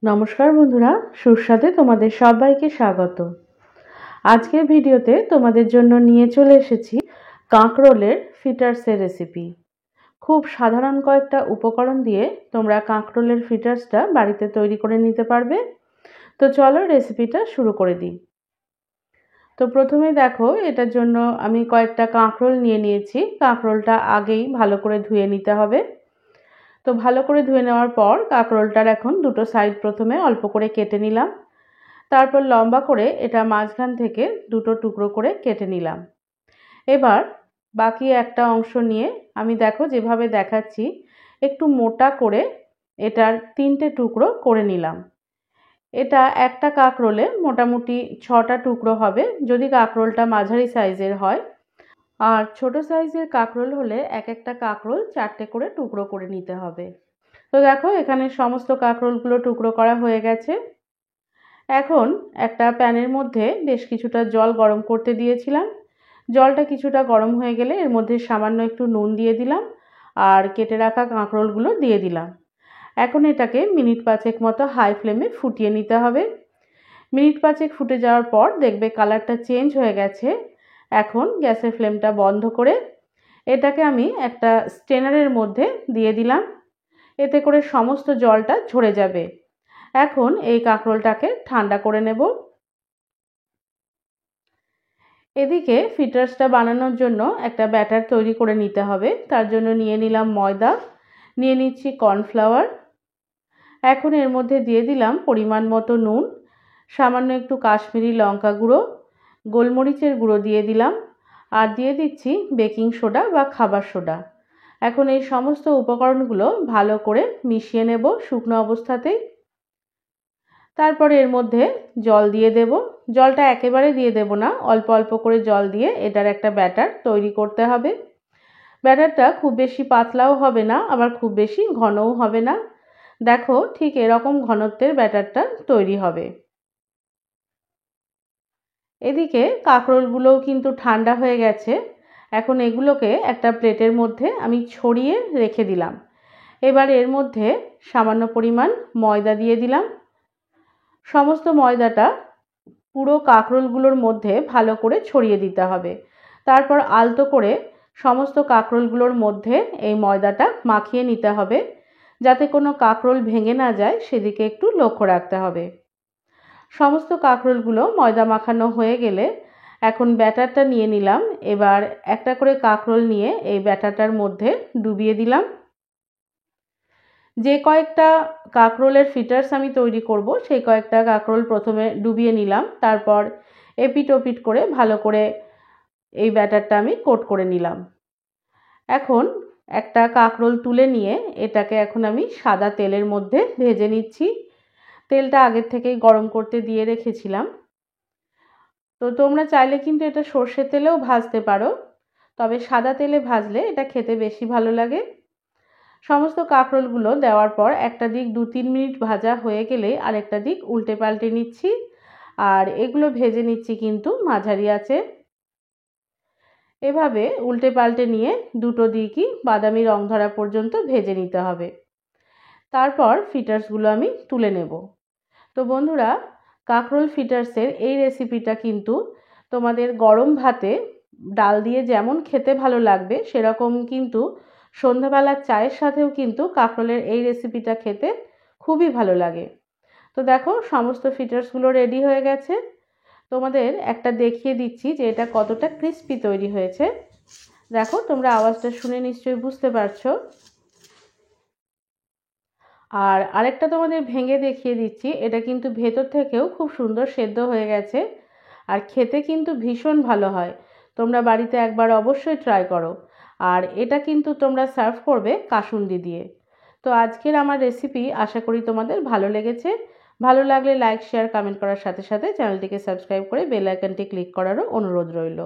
নমস্কার বন্ধুরা, সুস্বাদে তোমাদের সবাইকে স্বাগত। আজকের ভিডিওতে তোমাদের জন্য নিয়ে চলে এসেছি কাঁকরোলের ফিটার্সের রেসিপি। খুব সাধারণ কয়েকটা উপকরণ দিয়ে তোমরা কাঁকরোলের ফিটার্সটা বাড়িতে তৈরি করে নিতে পারবে। তো চলো রেসিপিটা শুরু করে দিই। তো প্রথমে দেখো, এটার জন্য আমি কয়েকটা কাঁকরোল নিয়ে নিয়েছি। কাঁকরোলটা আগেই ভালো করে ধুয়ে নিতে হবে। তো ভালো করে ধুয়ে নেওয়ার পর কাঁকরোলটার এখন দুটো সাইড প্রথমে অল্প করে কেটে নিলাম। তারপর লম্বা করে এটা মাঝখান থেকে দুটো টুকরো করে কেটে নিলাম। এবার বাকি একটা অংশ নিয়ে আমি দেখো যেভাবে দেখাচ্ছি একটু মোটা করে এটার 3টে টুকরো করে নিলাম। এটা একটা কাঁকরোলে মোটামুটি 6টা টুকরো হবে যদি কাঁকরোলটা মাঝারি সাইজের হয়। আর ছোট সাইজের কাঁকরোল হলে এক একটা কাঁকরোল 4টে করে টুকরো করে নিতে হবে। তো দেখো এখানে সমস্ত কাঁকরোলগুলো টুকরো করা হয়ে গেছে। এখন একটা প্যানের মধ্যে বেশ কিছুটা জল গরম করতে দিয়েছিলাম। জলটা কিছুটা গরম হয়ে গেলে এর মধ্যে সামান্য একটু নুন দিয়ে দিলাম আর কেটে রাখা কাঁকরোলগুলো দিয়ে দিলাম। এখন এটাকে মিনিট 5 মতো হাই ফ্লেমে ফুটিয়ে নিতে হবে। মিনিট 5 ফুটে যাওয়ার পর দেখবে কালারটা চেঞ্জ হয়ে গেছে। এখন গ্যাসের ফ্লেমটা বন্ধ করে এটাকে আমি একটা স্ট্রেনারের মধ্যে দিয়ে দিলাম। এতে করে সমস্ত জলটা ঝরে যাবে। এখন এই কাঁকরোলটাকে ঠান্ডা করে নেব। এদিকে ফিটার্সটা বানানোর জন্য একটা ব্যাটার তৈরি করে নিতে হবে। তার জন্য নিয়ে নিলাম ময়দা, নিয়ে নিচ্ছি কর্নফ্লাওয়ার। এখন এর মধ্যে দিয়ে দিলাম পরিমাণ মতো নুন, সামান্য একটু কাশ্মীরি লঙ্কা গুঁড়ো, গোলমরিচের গুঁড়ো দিয়ে দিলাম আর দিয়ে দিচ্ছি বেকিং সোডা বা খাবার সোডা। এখন এই সমস্ত উপকরণগুলো ভালো করে মিশিয়ে নেব শুকনো অবস্থাতেই। তারপরে এর মধ্যে জল দিয়ে দেব। জলটা একেবারে দিয়ে দেব না, অল্প অল্প করে জল দিয়ে এটার একটা ব্যাটার তৈরি করতে হবে। ব্যাটারটা খুব বেশি পাতলাও হবে না, আবার খুব বেশি ঘনও হবে না। দেখো ঠিক এরকম ঘনত্বের ব্যাটারটা তৈরি হবে। এদিকে কাঁকরোলগুলোও কিন্তু ঠান্ডা হয়ে গেছে। এখন এগুলোকে একটা প্লেটের মধ্যে আমি ছড়িয়ে রেখে দিলাম। এবার এর মধ্যে সামান্য পরিমাণ ময়দা দিয়ে দিলাম। সমস্ত ময়দাটা পুরো কাঁকরোলগুলোর মধ্যে ভালো করে ছড়িয়ে দিতে হবে। তারপর আলতো করে সমস্ত কাঁকরোলগুলোর মধ্যে এই ময়দাটা মাখিয়ে নিতে হবে, যাতে কোনো কাঁকরোল ভেঙে না যায় সেদিকে একটু লক্ষ্য রাখতে হবে। সমস্ত কাঁকরোলগুলো ময়দা মাখানো হয়ে গেলে এখন ব্যাটারটা নিয়ে নিলাম। এবার একটা করে কাঁকরোল নিয়ে এই ব্যাটারটার মধ্যে ডুবিয়ে দিলাম। যে কয়েকটা কাঁকরোলের ফিটার্স আমি তৈরি করব সেই কয়েকটা কাঁকরোল প্রথমে ডুবিয়ে নিলাম। তারপর এপিট ওপিট করে ভালো করে এই ব্যাটারটা আমি কোট করে নিলাম। এখন একটা কাঁকরোল তুলে নিয়ে এটাকে এখন আমি সাদা তেলের মধ্যে ভেজে নিচ্ছি। তেলটা আগের থেকেই গরম করতে দিয়ে রেখেছিলাম। তো তোমরা চাইলে কিন্তু এটা সর্ষের তেলেও ভাজতে পারো, তবে সাদা তেলে ভাজলে এটা খেতে বেশি ভালো লাগে। সমস্ত কাঁকরোলগুলো দেওয়ার পর একটা দিক 2-3 মিনিট ভাজা হয়ে গেলে আরেকটা দিক উল্টে পাল্টে নিচ্ছি। আর এগুলো ভেজে নিচ্ছি কিন্তু মাঝারি আঁচে। এভাবে উল্টে পাল্টে নিয়ে দুটো দিকই বাদামি রং ধরা পর্যন্ত ভেজে নিতে হবে। তারপর ফিটার্সগুলো আমি তুলে নেব। তো বন্ধুরা, কাঁকরোল ফিটার্সের এই রেসিপিটা কিন্তু তোমাদের গরম ভাতে ডাল দিয়ে যেমন খেতে ভালো লাগবে, সেরকম কিন্তু সন্ধ্যাবেলার চায়ের সাথেও কিন্তু কাঁকরোলের এই রেসিপিটা খেতে খুবই ভালো লাগে। তো দেখো সমস্ত ফিটার্সগুলো রেডি হয়ে গেছে। তোমাদের একটা দেখিয়ে দিচ্ছি যে এটা কতটা ক্রিস্পি তৈরি হয়েছে। দেখো, তোমরা আওয়াজটা শুনে নিশ্চয়ই বুঝতে পারছো। আর আরেকটা তোমাদের ভেঙে দেখিয়ে দিচ্ছি, এটা কিন্তু ভেতর থেকেও খুব সুন্দর সেদ্ধ হয়ে গেছে আর খেতে কিন্তু ভীষণ ভালো হয়। তোমরা বাড়িতে একবার অবশ্যই ট্রাই করো। আর এটা কিন্তু তোমরা সার্ভ করবে কাসুন্দি দিয়ে। তো আজকের আমার রেসিপি আশা করি তোমাদের ভালো লেগেছে। ভালো লাগলে লাইক শেয়ার কমেন্ট করার সাথে সাথে চ্যানেলটিকে সাবস্ক্রাইব করে বেল আইকনটি ক্লিক করারও অনুরোধ রইল।